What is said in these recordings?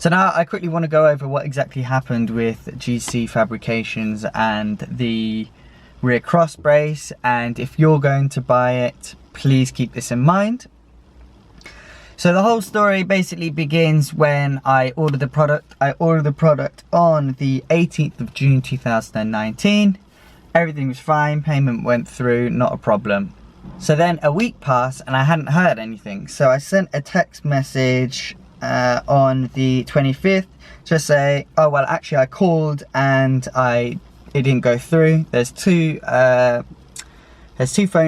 So now I quickly want to go over what exactly happened with GCFabrications and the rear cross brace, and if you're going to buy it, please keep this in mind. So the whole story basically begins when I ordered the product. I ordered the product on the 18th of June 2019. Everything was fine, payment went through, not a problem. So then a week passed and I hadn't heard anything. So I sent a text message on the 25th to say, oh well, actually I called and it didn't go through. There's two phone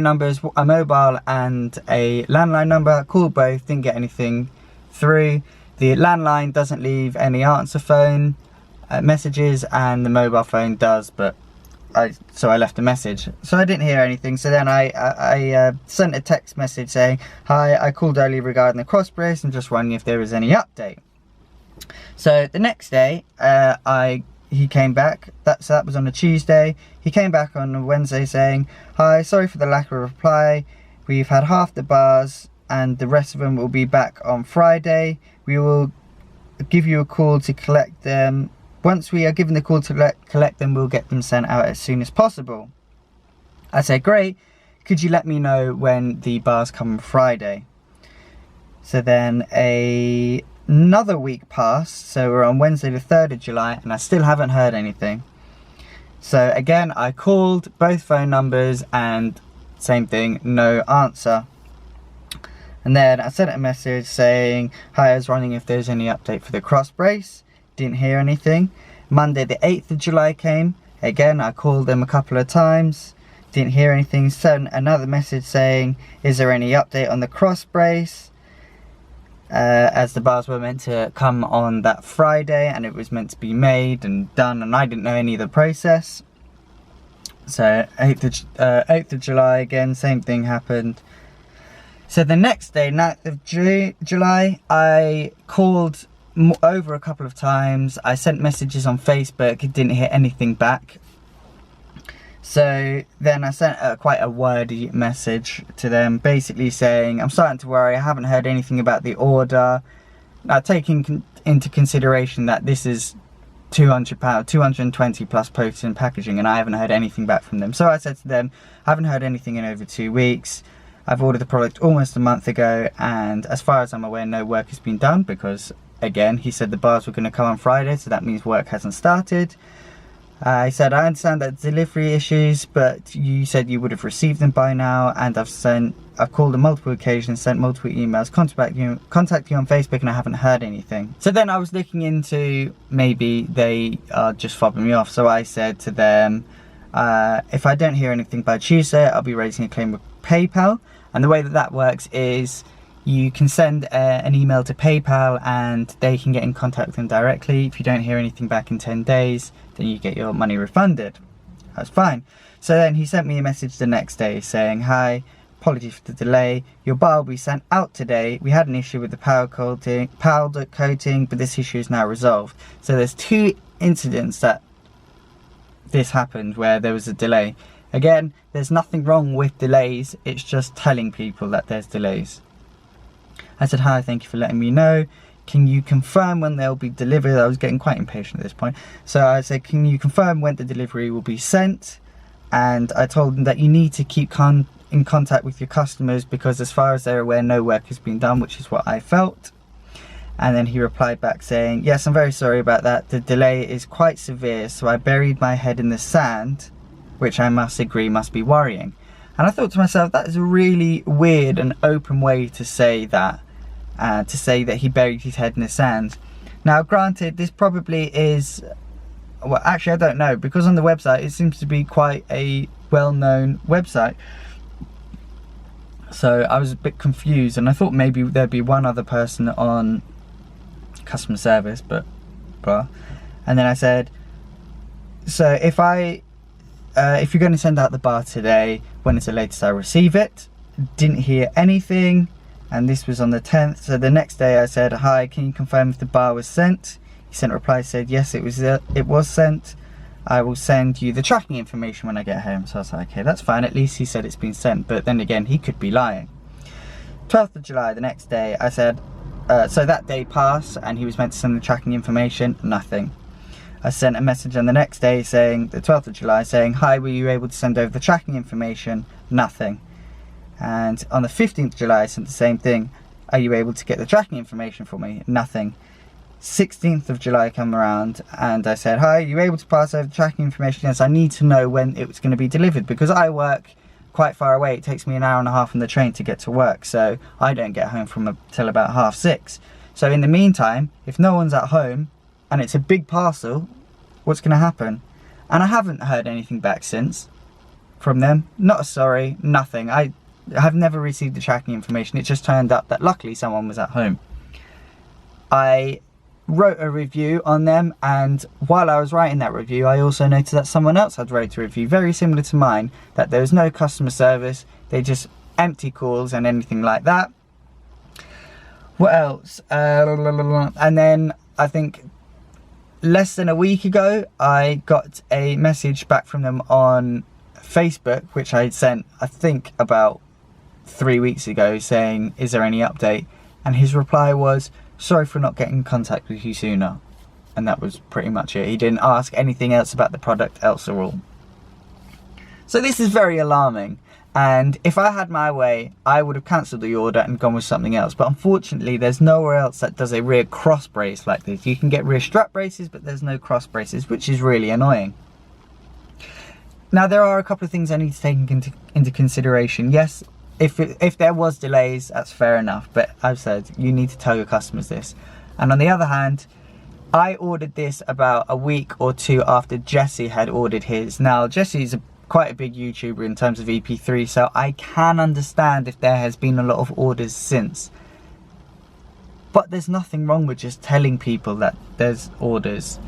numbers, a mobile and a landline number. I called both, didn't get anything through. The landline doesn't leave any answer phone messages, and the mobile phone does, but so I left a message. So I didn't hear anything. So then I sent a text message saying, hi, I called earlier regarding the cross brace and just wondering if there was any update. So the next day, he came back. That was on a Tuesday. He came back on a Wednesday saying, hi, sorry for the lack of reply. We've had half the bars and the rest of them will be back on Friday. We will give you a call to collect them. Once we are given the call to collect them, we'll get them sent out as soon as possible. I said, great. Could you let me know when the bars come on Friday? So then another week passed, so we're on Wednesday the 3rd of July and I still haven't heard anything. So again, I called both phone numbers and same thing, no answer. And then I sent a message saying, hi, I was wondering if there's any update for the cross brace. Didn't hear anything. Monday the 8th of July came. Again, I called them a couple of times. Didn't hear anything. Sent another message saying, is there any update on the cross brace? As the bars were meant to come on that Friday and it was meant to be made and done, and I didn't know any of the process. So 8th of July again, same thing happened. So the next day, 9th of July, I called over a couple of times. I sent messages on Facebook, didn't hear anything back. So then I sent quite a wordy message to them, basically saying, I'm starting to worry, I haven't heard anything about the order. Now taking into consideration that this is £200, 220 plus post and packaging, and I haven't heard anything back from them. So I said to them, I haven't heard anything in over 2 weeks. I've ordered the product almost a month ago, and as far as I'm aware, no work has been done, because again, he said the bars were going to come on Friday, so that means work hasn't started. I said, I understand that delivery issues, but you said you would have received them by now, and I've called on multiple occasions, sent multiple emails, contact you on Facebook, and I haven't heard anything. So then I was looking into maybe they are just fobbing me off. So I said to them, if I don't hear anything by Tuesday, I'll be raising a claim with PayPal. And the way that works is you can send an email to PayPal and they can get in contact with them directly. If you don't hear anything back in 10 days, then you get your money refunded. That's fine. So then he sent me a message the next day saying, hi, apologies for the delay. Your bar will be sent out today. We had an issue with the powder coating, but this issue is now resolved. So there's 2 incidents that this happened where there was a delay. Again, there's nothing wrong with delays. It's just telling people that there's delays. I said, hi, thank you for letting me know. Can you confirm when they'll be delivered? I was getting quite impatient at this point. So I said, can you confirm when the delivery will be sent? And I told them that you need to keep in contact with your customers, because as far as they're aware, no work has been done, which is what I felt. And then he replied back saying, yes, I'm very sorry about that. The delay is quite severe, so I buried my head in the sand, which I must agree must be worrying. And I thought to myself, that is a really weird and open way to say that. He buried his head in the sand. Now granted, this probably is, well actually I don't know, because on the website it seems to be quite a well-known website. So I was a bit confused, and I thought maybe there'd be one other person on customer service, but blah. And then I said, so if you're going to send out the bar today, when is the latest I receive it? Didn't hear anything. And this was on the 10th. So the next day I said, hi, can you confirm if the bar was sent? He sent a reply, said, yes, it was sent. I will send you the tracking information when I get home. So I was like, okay, that's fine. At least he said it's been sent. But then again, he could be lying. 12th of July, the next day, I said, so that day passed and he was meant to send the tracking information, nothing. I sent a message on the next day saying, the 12th of July, saying, hi, were you able to send over the tracking information? Nothing. And on the 15th of July, I sent the same thing. Are you able to get the tracking information for me? Nothing. 16th of July come around and I said, hi, are you able to pass over the tracking information? Yes, I need to know when it was going to be delivered because I work quite far away. It takes me an hour and a half on the train to get to work, so I don't get home till about 6:30. So in the meantime, if no one's at home and it's a big parcel, what's going to happen? And I haven't heard anything back since from them. Not a sorry, nothing. I have never received the tracking information. It just turned up that luckily someone was at home. I wrote a review on them, and while I was writing that review, I also noticed that someone else had wrote a review very similar to mine, that there was no customer service, they just empty calls and anything like that. What else? And then I think less than a week ago, I got a message back from them on Facebook, which I sent, I think, about 3 weeks ago, saying, is there any update? And his reply was, sorry for not getting in contact with you sooner. And that was pretty much it. He didn't ask anything else about the product else at all. So this is very alarming. And if I had my way, I would have cancelled the order and gone with something else. But unfortunately, there's nowhere else that does a rear cross brace like this. You can get rear strap braces, but there's no cross braces, which is really annoying. Now, there are a couple of things I need to take into consideration. Yes, if there was delays, that's fair enough. But I've said, you need to tell your customers this. And on the other hand, I ordered this about a week or two after Jesse had ordered his. Now, Jesse's quite a big YouTuber in terms of EP3, so I can understand if there has been a lot of orders since. But there's nothing wrong with just telling people that there's orders.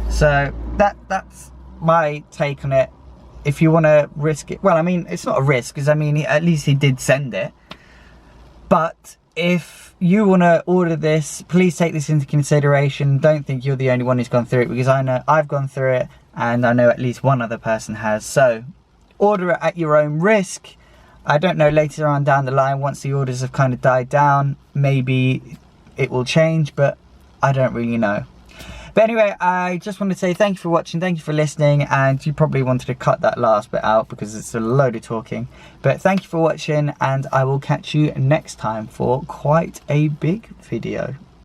So that's my take on it. If you want to risk it, well, I mean, it's not a risk, because I mean, at least he did send it. But if you want to order this, please take this into consideration. Don't think you're the only one who's gone through it, because I know I've gone through it, and I know at least one other person has. So order it at your own risk. I don't know, later on down the line, once the orders have kind of died down, maybe it will change, but I don't really know. But anyway, I just want to say thank you for watching, thank you for listening, and you probably wanted to cut that last bit out because it's a load of talking. But thank you for watching, and I will catch you next time for quite a big video.